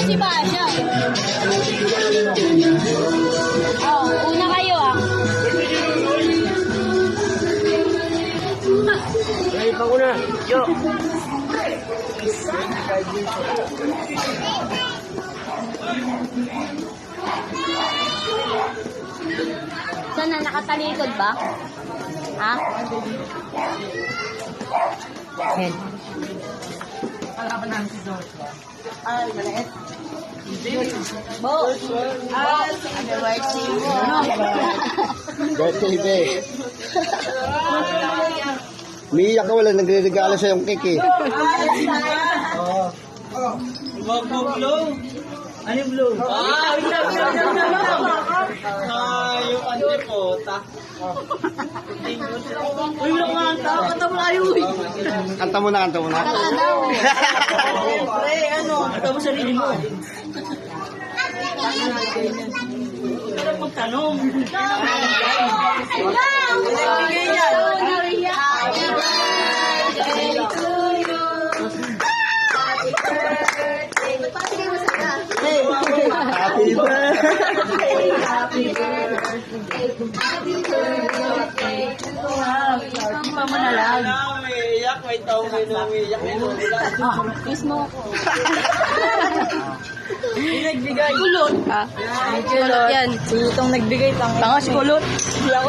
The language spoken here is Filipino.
Si Basha. Oh, una kayo ah. Ay, ako na. Yo. Saan na? Nakatalikod ba? Ha? Yan. Palaban namin si Joshua. Ay, maliit. Bo! Ay, ano ba si Birthday, be. Umiiyak ka, wala nagre-regalo sa yung cake eh. Oo. Wag mo blow. Ano yung blow? Yung antipota. Uy, wala ko nga. Kanta mo layo. Kanta mo na, kanta mo na. Kanta daw. Siyempre, ano? Kanta mo sarili mo. Pero magtanong. Nagbigay yan. Happy birthday to you. Hey, Happy birthday. Happy birthday. Happy birthday to you. Kamba mo na lang. Umiiyak, may taong may umiiyak, may umiiyak. Kiss mo ako. Nagbigay. Kulot. Kulot yan. Itong nagbigay. Tangas kulot. Hindi ako